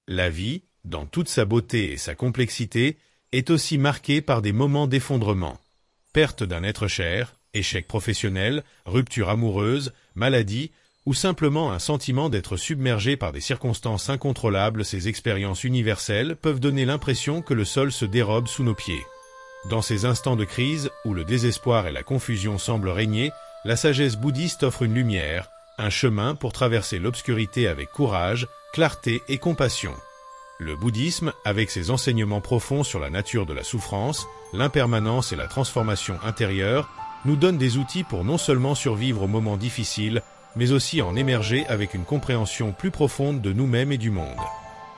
La vie, dans toute sa beauté et sa complexité, est aussi marquée par des moments d'effondrement. Perte d'un être cher, échec professionnel, rupture amoureuse, maladie, ou simplement un sentiment d'être submergé par des circonstances incontrôlables, ces expériences universelles peuvent donner l'impression que le sol se dérobe sous nos pieds. Dans ces instants de crise, où le désespoir et la confusion semblent régner, la sagesse bouddhiste offre une lumière, un chemin pour traverser l'obscurité avec courage, clarté et compassion. Le bouddhisme, avec ses enseignements profonds sur la nature de la souffrance, l'impermanence et la transformation intérieure, nous donne des outils pour non seulement survivre aux moments difficiles, mais aussi en émerger avec une compréhension plus profonde de nous-mêmes et du monde.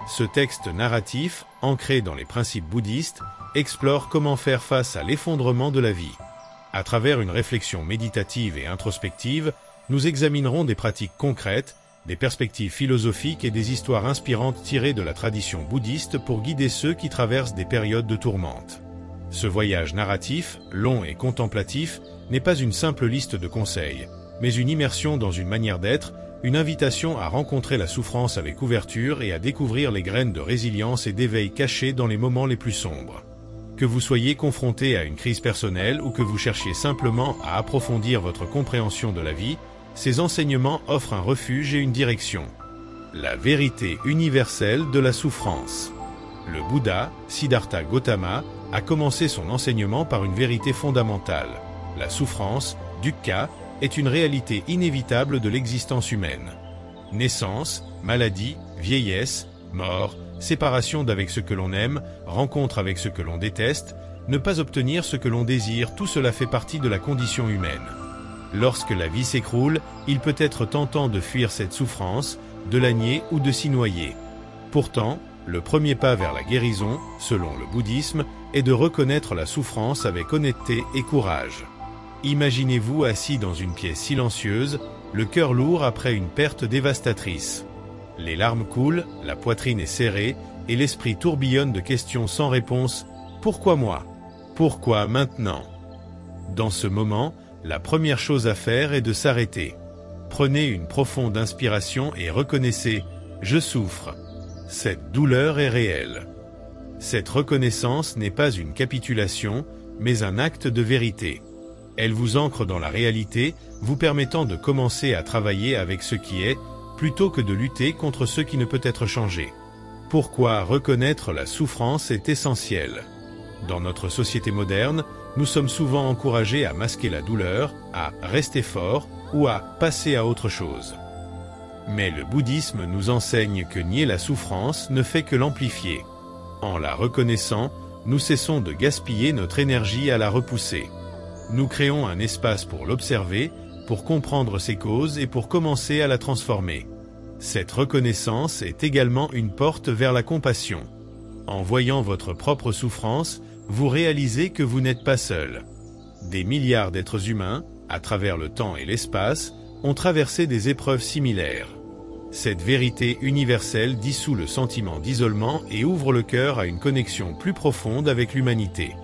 Ce texte narratif, ancré dans les principes bouddhistes, explore comment faire face à l'effondrement de la vie. À travers une réflexion méditative et introspective, nous examinerons des pratiques concrètes, des perspectives philosophiques et des histoires inspirantes tirées de la tradition bouddhiste pour guider ceux qui traversent des périodes de tourmente. Ce voyage narratif, long et contemplatif, n'est pas une simple liste de conseils, mais une immersion dans une manière d'être, une invitation à rencontrer la souffrance avec ouverture et à découvrir les graines de résilience et d'éveil cachées dans les moments les plus sombres. Que vous soyez confronté à une crise personnelle ou que vous cherchiez simplement à approfondir votre compréhension de la vie, ces enseignements offrent un refuge et une direction. La vérité universelle de la souffrance. Le Bouddha, Siddhartha Gautama, a commencé son enseignement par une vérité fondamentale. La souffrance, dukkha, est une réalité inévitable de l'existence humaine. Naissance, maladie, vieillesse, mort, séparation d'avec ce que l'on aime, rencontre avec ce que l'on déteste, ne pas obtenir ce que l'on désire, tout cela fait partie de la condition humaine. Lorsque la vie s'écroule, il peut être tentant de fuir cette souffrance, de la nier ou de s'y noyer. Pourtant, le premier pas vers la guérison, selon le bouddhisme, est de reconnaître la souffrance avec honnêteté et courage. Imaginez-vous assis dans une pièce silencieuse, le cœur lourd après une perte dévastatrice. Les larmes coulent, la poitrine est serrée, et l'esprit tourbillonne de questions sans réponse. Pourquoi moi? Pourquoi maintenant? Dans ce moment, la première chose à faire est de s'arrêter. Prenez une profonde inspiration et reconnaissez « Je souffre ». Cette douleur est réelle. Cette reconnaissance n'est pas une capitulation, mais un acte de vérité. Elle vous ancre dans la réalité, vous permettant de commencer à travailler avec ce qui est, plutôt que de lutter contre ce qui ne peut être changé. Pourquoi reconnaître la souffrance est essentiel? Dans notre société moderne, nous sommes souvent encouragés à masquer la douleur, à rester fort ou à passer à autre chose. Mais le bouddhisme nous enseigne que nier la souffrance ne fait que l'amplifier. En la reconnaissant, nous cessons de gaspiller notre énergie à la repousser. Nous créons un espace pour l'observer, pour comprendre ses causes et pour commencer à la transformer. Cette reconnaissance est également une porte vers la compassion. En voyant votre propre souffrance, vous réalisez que vous n'êtes pas seul. Des milliards d'êtres humains, à travers le temps et l'espace, ont traversé des épreuves similaires. Cette vérité universelle dissout le sentiment d'isolement et ouvre le cœur à une connexion plus profonde avec l'humanité.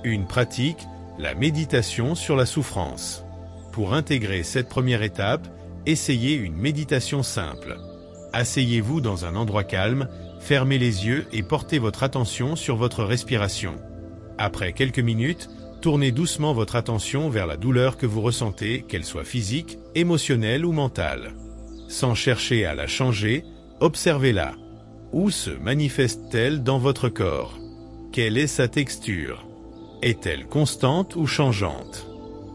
Une pratique, la méditation sur la souffrance. Pour intégrer cette première étape, essayez une méditation simple. Asseyez-vous dans un endroit calme, fermez les yeux et portez votre attention sur votre respiration. Après quelques minutes, tournez doucement votre attention vers la douleur que vous ressentez, qu'elle soit physique, émotionnelle ou mentale. Sans chercher à la changer, observez-la. Où se manifeste-t-elle dans votre corps? Quelle est sa texture? Est-elle constante ou changeante?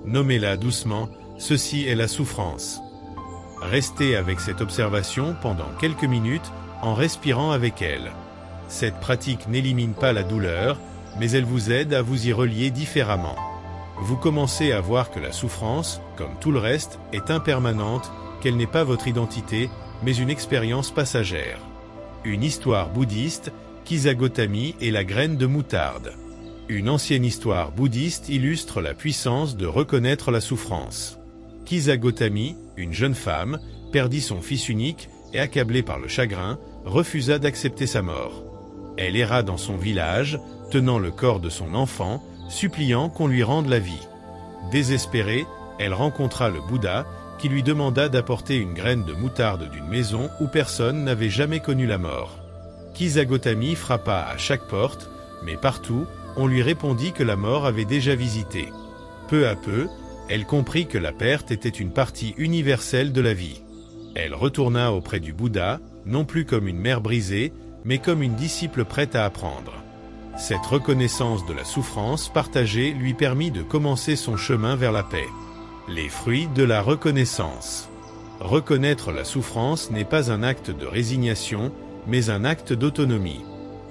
Nommez-la doucement, ceci est la souffrance. Restez avec cette observation pendant quelques minutes en respirant avec elle. Cette pratique n'élimine pas la douleur, mais elle vous aide à vous y relier différemment. Vous commencez à voir que la souffrance, comme tout le reste, est impermanente, qu'elle n'est pas votre identité, mais une expérience passagère. Une histoire bouddhiste, Kisa Gotami et la graine de moutarde. Une ancienne histoire bouddhiste illustre la puissance de reconnaître la souffrance. Kisa Gotami, une jeune femme, perdit son fils unique et, accablée par le chagrin, refusa d'accepter sa mort. Elle erra dans son village, tenant le corps de son enfant, suppliant qu'on lui rende la vie. Désespérée, elle rencontra le Bouddha, qui lui demanda d'apporter une graine de moutarde d'une maison où personne n'avait jamais connu la mort. Kisagotami frappa à chaque porte, mais partout, on lui répondit que la mort avait déjà visité. Peu à peu, elle comprit que la perte était une partie universelle de la vie. Elle retourna auprès du Bouddha, non plus comme une mère brisée, mais comme une disciple prête à apprendre. Cette reconnaissance de la souffrance partagée lui permit de commencer son chemin vers la paix. Les fruits de la reconnaissance. Reconnaître la souffrance n'est pas un acte de résignation, mais un acte d'autonomie.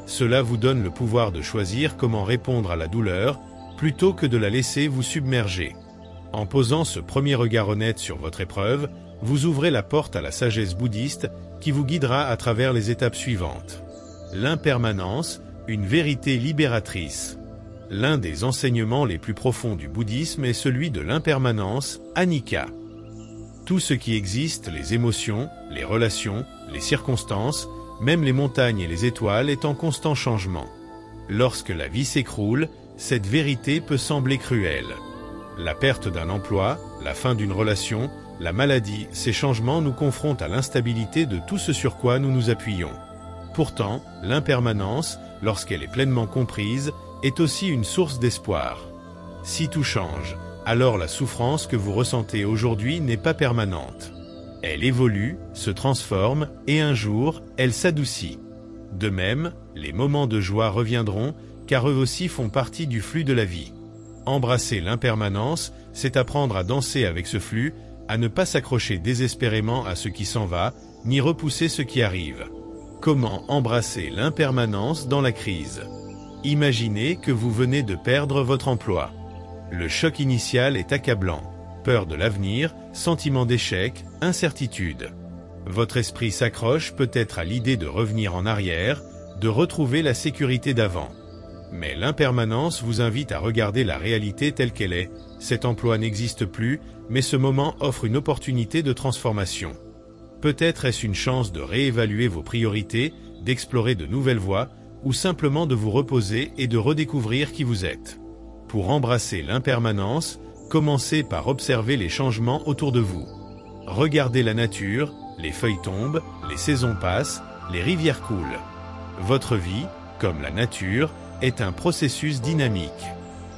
Cela vous donne le pouvoir de choisir comment répondre à la douleur, plutôt que de la laisser vous submerger. En posant ce premier regard honnête sur votre épreuve, vous ouvrez la porte à la sagesse bouddhiste qui vous guidera à travers les étapes suivantes. L'impermanence, une vérité libératrice. L'un des enseignements les plus profonds du bouddhisme est celui de l'impermanence, anicca. Tout ce qui existe, les émotions, les relations, les circonstances, même les montagnes et les étoiles est en constant changement. Lorsque la vie s'écroule, cette vérité peut sembler cruelle. La perte d'un emploi, la fin d'une relation, la maladie, ces changements nous confrontent à l'instabilité de tout ce sur quoi nous nous appuyons. Pourtant, l'impermanence, lorsqu'elle est pleinement comprise, est aussi une source d'espoir. Si tout change, alors la souffrance que vous ressentez aujourd'hui n'est pas permanente. Elle évolue, se transforme, et un jour, elle s'adoucit. De même, les moments de joie reviendront, car eux aussi font partie du flux de la vie. Embrasser l'impermanence, c'est apprendre à danser avec ce flux, à ne pas s'accrocher désespérément à ce qui s'en va, ni repousser ce qui arrive. Comment embrasser l'impermanence dans la crise? Imaginez que vous venez de perdre votre emploi. Le choc initial est accablant. Peur de l'avenir, sentiment d'échec, incertitude. Votre esprit s'accroche peut-être à l'idée de revenir en arrière, de retrouver la sécurité d'avant. Mais l'impermanence vous invite à regarder la réalité telle qu'elle est. Cet emploi n'existe plus, mais ce moment offre une opportunité de transformation. Peut-être est-ce une chance de réévaluer vos priorités, d'explorer de nouvelles voies, ou simplement de vous reposer et de redécouvrir qui vous êtes. Pour embrasser l'impermanence, commencez par observer les changements autour de vous. Regardez la nature, les feuilles tombent, les saisons passent, les rivières coulent. Votre vie, comme la nature, est un processus dynamique.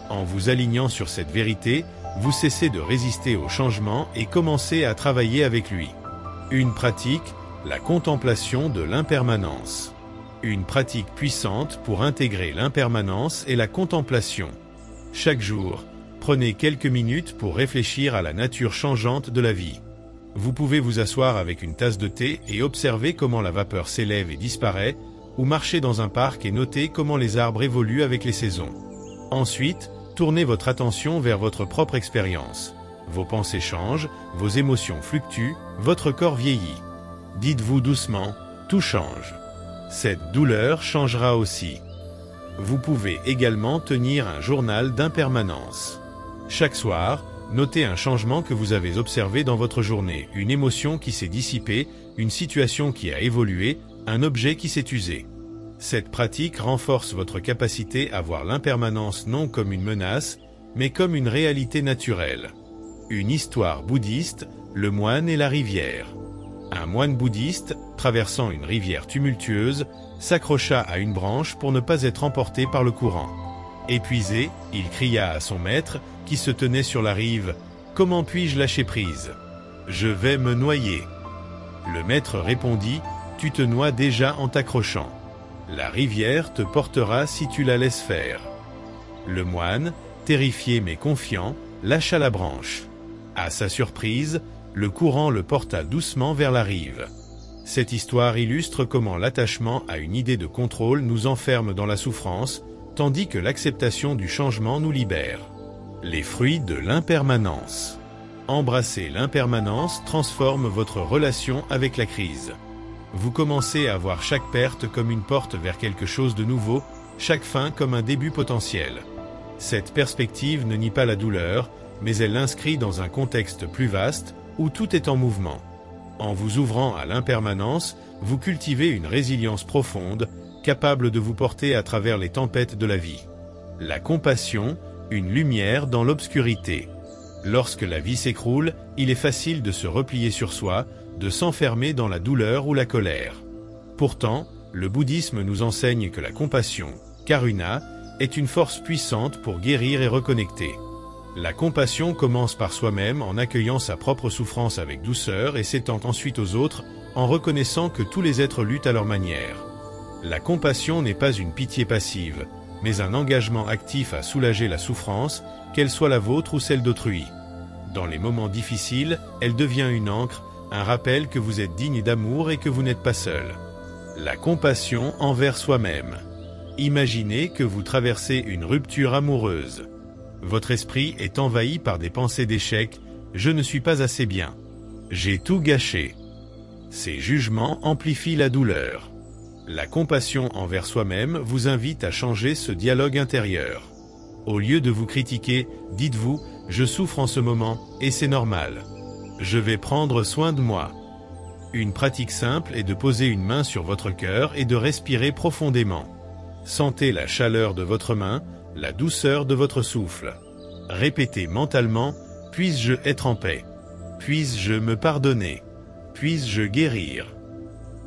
En vous alignant sur cette vérité, vous cessez de résister au changement et commencez à travailler avec lui. Une pratique, la contemplation de l'impermanence. Une pratique puissante pour intégrer l'impermanence et la contemplation. Chaque jour, prenez quelques minutes pour réfléchir à la nature changeante de la vie. Vous pouvez vous asseoir avec une tasse de thé et observer comment la vapeur s'élève et disparaît, ou marcher dans un parc et noter comment les arbres évoluent avec les saisons. Ensuite, tournez votre attention vers votre propre expérience. Vos pensées changent, vos émotions fluctuent, votre corps vieillit. Dites-vous doucement, tout change. Cette douleur changera aussi. Vous pouvez également tenir un journal d'impermanence. Chaque soir, notez un changement que vous avez observé dans votre journée, une émotion qui s'est dissipée, une situation qui a évolué, un objet qui s'est usé. Cette pratique renforce votre capacité à voir l'impermanence non comme une menace, mais comme une réalité naturelle. Une histoire bouddhiste, le moine et la rivière. Un moine bouddhiste, traversant une rivière tumultueuse, s'accrocha à une branche pour ne pas être emporté par le courant. Épuisé, il cria à son maître, qui se tenait sur la rive, « Comment puis-je lâcher prise? Je vais me noyer. » Le maître répondit, « Tu te noies déjà en t'accrochant. La rivière te portera si tu la laisses faire. » Le moine, terrifié mais confiant, lâcha la branche. À sa surprise, le courant le porta doucement vers la rive. Cette histoire illustre comment l'attachement à une idée de contrôle nous enferme dans la souffrance, tandis que l'acceptation du changement nous libère. Les fruits de l'impermanence. Embrasser l'impermanence transforme votre relation avec la crise. Vous commencez à voir chaque perte comme une porte vers quelque chose de nouveau, chaque fin comme un début potentiel. Cette perspective ne nie pas la douleur, mais elle l'inscrit dans un contexte plus vaste, où tout est en mouvement. En vous ouvrant à l'impermanence, vous cultivez une résilience profonde, capable de vous porter à travers les tempêtes de la vie. La compassion, une lumière dans l'obscurité. Lorsque la vie s'écroule, il est facile de se replier sur soi, de s'enfermer dans la douleur ou la colère. Pourtant, Le bouddhisme nous enseigne que la compassion, karuna, est une force puissante pour guérir et reconnecter. La compassion commence par soi-même en accueillant sa propre souffrance avec douceur et s'étend ensuite aux autres en reconnaissant que tous les êtres luttent à leur manière. La compassion n'est pas une pitié passive, mais un engagement actif à soulager la souffrance, qu'elle soit la vôtre ou celle d'autrui. Dans les moments difficiles, elle devient une ancre, un rappel que vous êtes digne d'amour et que vous n'êtes pas seul. La compassion envers soi-même. Imaginez que vous traversez une rupture amoureuse. Votre esprit est envahi par des pensées d'échec, « je ne suis pas assez bien »,« j'ai tout gâché ». Ces jugements amplifient la douleur. La compassion envers soi-même vous invite à changer ce dialogue intérieur. Au lieu de vous critiquer, dites-vous « je souffre en ce moment, et c'est normal. Je vais prendre soin de moi ». Une pratique simple est de poser une main sur votre cœur et de respirer profondément. Sentez la chaleur de votre main, la douceur de votre souffle. Répétez mentalement « puisse-je être en paix ? Puisse-je me pardonner ? Puisse-je guérir ?»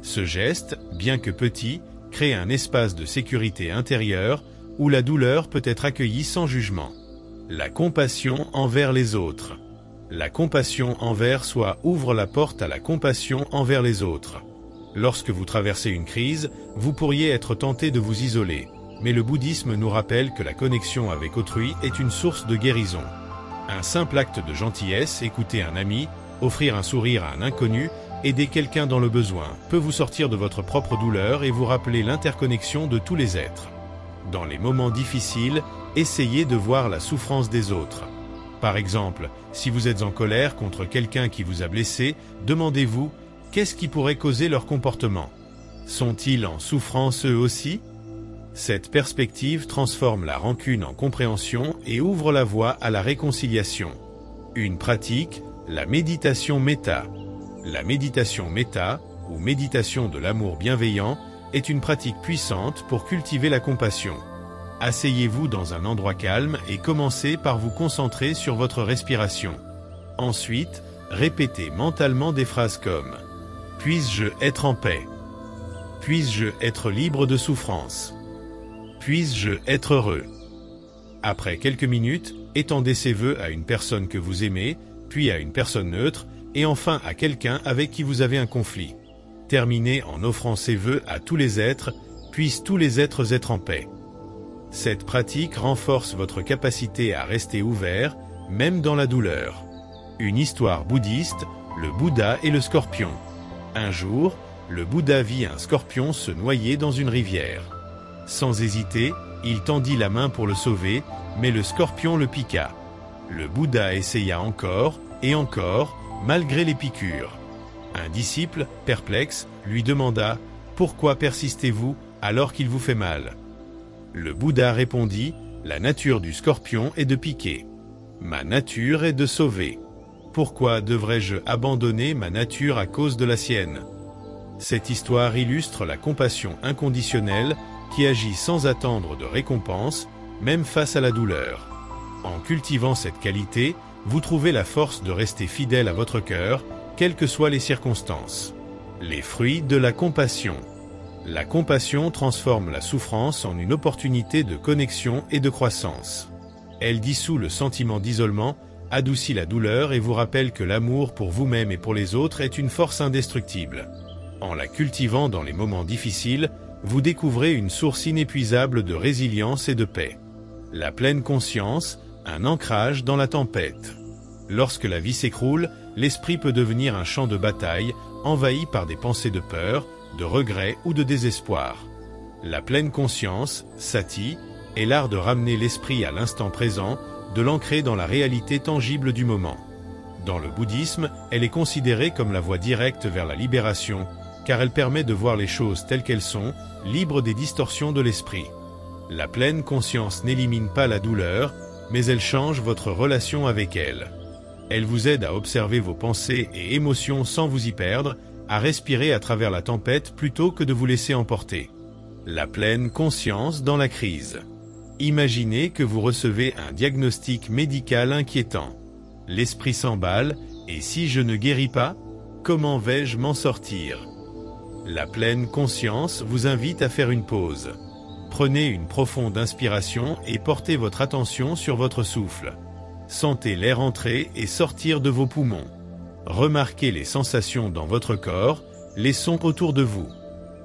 Ce geste, bien que petit, crée un espace de sécurité intérieure où la douleur peut être accueillie sans jugement. La compassion envers les autres. La compassion envers soi ouvre la porte à la compassion envers les autres. Lorsque vous traversez une crise, vous pourriez être tenté de vous isoler, mais le bouddhisme nous rappelle que la connexion avec autrui est une source de guérison. Un simple acte de gentillesse, écouter un ami, offrir un sourire à un inconnu, aider quelqu'un dans le besoin, peut vous sortir de votre propre douleur et vous rappeler l'interconnexion de tous les êtres. Dans les moments difficiles, essayez de voir la souffrance des autres. Par exemple, si vous êtes en colère contre quelqu'un qui vous a blessé, demandez-vous « qu'est-ce qui pourrait causer leur comportement ? Sont-ils en souffrance eux aussi ?» Cette perspective transforme la rancune en compréhension et ouvre la voie à la réconciliation. Une pratique, la méditation méta. La méditation méta, ou méditation de l'amour bienveillant, est une pratique puissante pour cultiver la compassion. Asseyez-vous dans un endroit calme et commencez par vous concentrer sur votre respiration. Ensuite, répétez mentalement des phrases comme « Puisse-je être en paix ? Puisse-je être libre de souffrance ? Puisse-je être heureux ?» Après quelques minutes, étendez ces vœux à une personne que vous aimez, puis à une personne neutre, et enfin à quelqu'un avec qui vous avez un conflit. Terminez en offrant ces vœux à tous les êtres, puissent tous les êtres être en paix. Cette pratique renforce votre capacité à rester ouvert, même dans la douleur. Une histoire bouddhiste, le Bouddha et le scorpion. Un jour, le Bouddha vit un scorpion se noyer dans une rivière. Sans hésiter, il tendit la main pour le sauver, mais le scorpion le piqua. Le Bouddha essaya encore, et encore, malgré les piqûres. Un disciple, perplexe, lui demanda « Pourquoi persistez-vous alors qu'il vous fait mal ?» Le Bouddha répondit « La nature du scorpion est de piquer. Ma nature est de sauver. Pourquoi devrais-je abandonner ma nature à cause de la sienne ?» Cette histoire illustre la compassion inconditionnelle qui agit sans attendre de récompense, même face à la douleur. En cultivant cette qualité, vous trouvez la force de rester fidèle à votre cœur, quelles que soient les circonstances. Les fruits de la compassion. La compassion transforme la souffrance en une opportunité de connexion et de croissance. Elle dissout le sentiment d'isolement, adoucit la douleur et vous rappelle que l'amour pour vous-même et pour les autres est une force indestructible. En la cultivant dans les moments difficiles, vous découvrez une source inépuisable de résilience et de paix. La pleine conscience, un ancrage dans la tempête. Lorsque la vie s'écroule, l'esprit peut devenir un champ de bataille, envahi par des pensées de peur, de regret ou de désespoir. La pleine conscience, sati, est l'art de ramener l'esprit à l'instant présent, de l'ancrer dans la réalité tangible du moment. Dans le bouddhisme, elle est considérée comme la voie directe vers la libération, car elle permet de voir les choses telles qu'elles sont, libres des distorsions de l'esprit. La pleine conscience n'élimine pas la douleur, mais elle change votre relation avec elle. Elle vous aide à observer vos pensées et émotions sans vous y perdre, à respirer à travers la tempête plutôt que de vous laisser emporter. La pleine conscience dans la crise. Imaginez que vous recevez un diagnostic médical inquiétant. L'esprit s'emballe, et si je ne guéris pas, comment vais-je m'en sortir ? La pleine conscience vous invite à faire une pause. Prenez une profonde inspiration et portez votre attention sur votre souffle. Sentez l'air entrer et sortir de vos poumons. Remarquez les sensations dans votre corps, les sons autour de vous.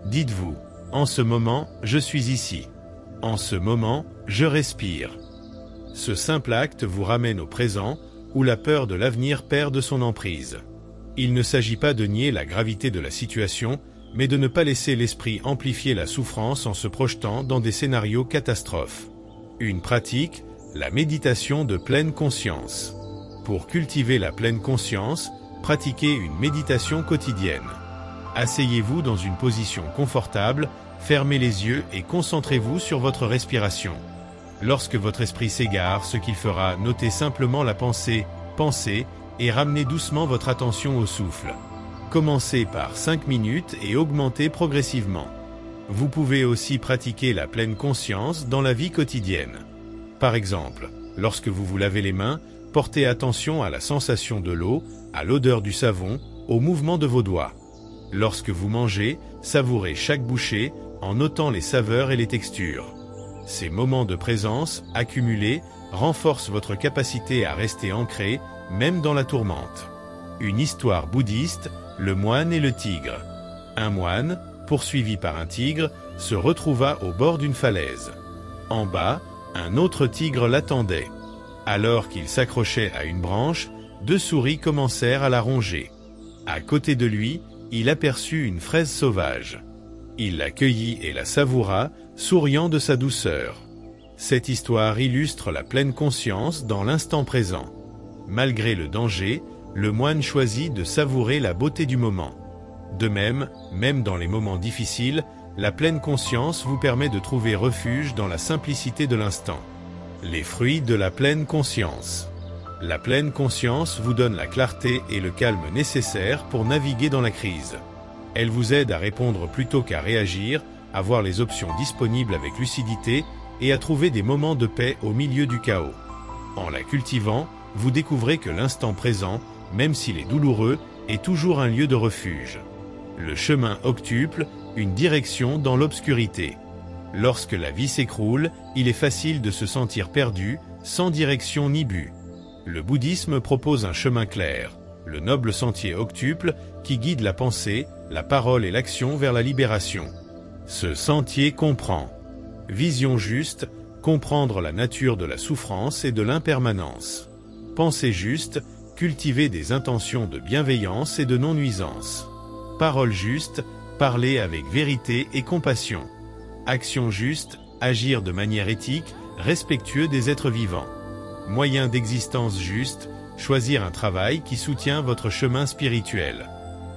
Dites-vous, en ce moment, je suis ici. En ce moment, je respire. Ce simple acte vous ramène au présent, où la peur de l'avenir perd de son emprise. Il ne s'agit pas de nier la gravité de la situation, mais de ne pas laisser l'esprit amplifier la souffrance en se projetant dans des scénarios catastrophes. Une pratique, la méditation de pleine conscience. Pour cultiver la pleine conscience, pratiquez une méditation quotidienne. Asseyez-vous dans une position confortable, fermez les yeux et concentrez-vous sur votre respiration. Lorsque votre esprit s'égare, ce qu'il fera, notez simplement la pensée, pensez, et ramenez doucement votre attention au souffle. Commencez par 5 minutes et augmentez progressivement. Vous pouvez aussi pratiquer la pleine conscience dans la vie quotidienne. Par exemple, lorsque vous vous lavez les mains, portez attention à la sensation de l'eau, à l'odeur du savon, au mouvement de vos doigts. Lorsque vous mangez, savourez chaque bouchée en notant les saveurs et les textures. Ces moments de présence, accumulés, renforcent votre capacité à rester ancré, même dans la tourmente. Une histoire bouddhiste, le moine et le tigre. Un moine, poursuivi par un tigre, se retrouva au bord d'une falaise. En bas, un autre tigre l'attendait. Alors qu'il s'accrochait à une branche, 2 souris commencèrent à la ronger. À côté de lui, il aperçut une fraise sauvage. Il la cueillit et la savoura, souriant de sa douceur. Cette histoire illustre la pleine conscience dans l'instant présent. Malgré le danger, le moine choisit de savourer la beauté du moment. De même, même dans les moments difficiles, la pleine conscience vous permet de trouver refuge dans la simplicité de l'instant. Les fruits de la pleine conscience. La pleine conscience vous donne la clarté et le calme nécessaires pour naviguer dans la crise. Elle vous aide à répondre plutôt qu'à réagir, à voir les options disponibles avec lucidité et à trouver des moments de paix au milieu du chaos. En la cultivant, vous découvrez que l'instant présent, même s'il est douloureux, est toujours un lieu de refuge. Le chemin octuple, une direction dans l'obscurité. Lorsque la vie s'écroule, il est facile de se sentir perdu, sans direction ni but. Le bouddhisme propose un chemin clair, le noble sentier octuple qui guide la pensée, la parole et l'action vers la libération. Ce sentier comprend vision juste, comprendre la nature de la souffrance et de l'impermanence. Pensée juste, cultiver des intentions de bienveillance et de non-nuisance. Parole juste, parler avec vérité et compassion. Action juste, agir de manière éthique, respectueux des êtres vivants. Moyen d'existence juste, choisir un travail qui soutient votre chemin spirituel.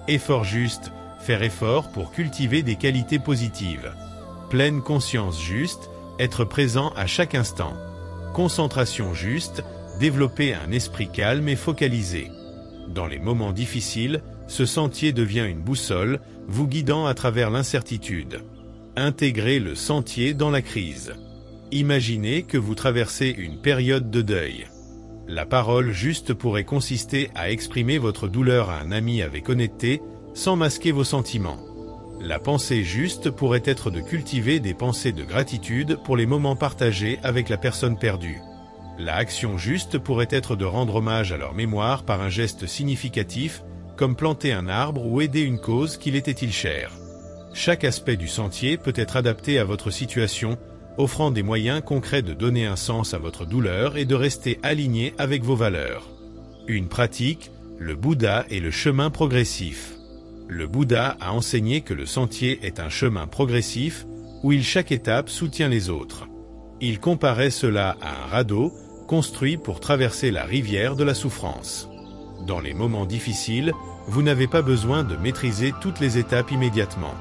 Effort juste, faire effort pour cultiver des qualités positives. Pleine conscience juste, être présent à chaque instant. Concentration juste, développer un esprit calme et focalisé. Dans les moments difficiles, ce sentier devient une boussole, vous guidant à travers l'incertitude. Intégrez le sentier dans la crise. Imaginez que vous traversez une période de deuil. La parole juste pourrait consister à exprimer votre douleur à un ami avec honnêteté, sans masquer vos sentiments. La pensée juste pourrait être de cultiver des pensées de gratitude pour les moments partagés avec la personne perdue. La action juste pourrait être de rendre hommage à leur mémoire par un geste significatif, comme planter un arbre ou aider une cause qui l'était-il chère. Chaque aspect du sentier peut être adapté à votre situation, offrant des moyens concrets de donner un sens à votre douleur et de rester aligné avec vos valeurs. Une pratique, le Bouddha et le chemin progressif. Le Bouddha a enseigné que le sentier est un chemin progressif où chaque étape soutient les autres. Il comparait cela à un radeau construit pour traverser la rivière de la souffrance. Dans les moments difficiles, vous n'avez pas besoin de maîtriser toutes les étapes immédiatement.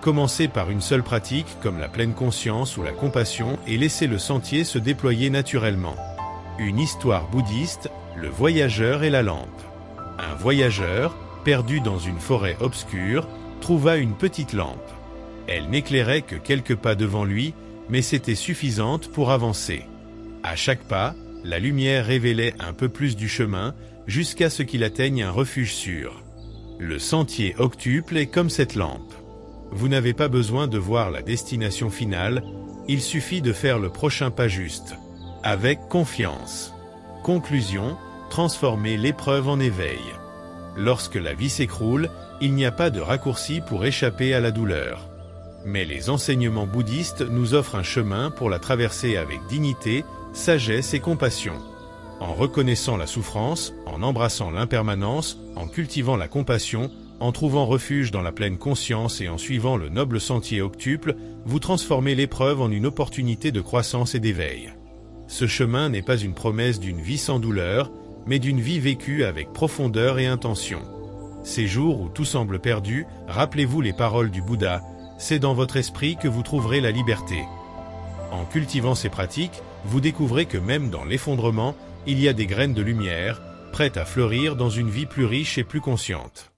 Commencez par une seule pratique comme la pleine conscience ou la compassion et laissez le sentier se déployer naturellement. Une histoire bouddhiste, le voyageur et la lampe. Un voyageur, perdu dans une forêt obscure, trouva une petite lampe. Elle n'éclairait que quelques pas devant lui, mais c'était suffisante pour avancer. À chaque pas, la lumière révélait un peu plus du chemin, jusqu'à ce qu'il atteigne un refuge sûr. Le sentier octuple est comme cette lampe. Vous n'avez pas besoin de voir la destination finale, il suffit de faire le prochain pas juste. Avec confiance. Conclusion, transformer l'épreuve en éveil. Lorsque la vie s'écroule, il n'y a pas de raccourci pour échapper à la douleur. Mais les enseignements bouddhistes nous offrent un chemin pour la traverser avec dignité, sagesse et compassion. En reconnaissant la souffrance, en embrassant l'impermanence, en cultivant la compassion, en trouvant refuge dans la pleine conscience et en suivant le noble sentier octuple, vous transformez l'épreuve en une opportunité de croissance et d'éveil. Ce chemin n'est pas une promesse d'une vie sans douleur, mais d'une vie vécue avec profondeur et intention. Ces jours où tout semble perdu, rappelez-vous les paroles du Bouddha, c'est dans votre esprit que vous trouverez la liberté. En cultivant ces pratiques, vous découvrez que même dans l'effondrement, il y a des graines de lumière, prêtes à fleurir dans une vie plus riche et plus consciente.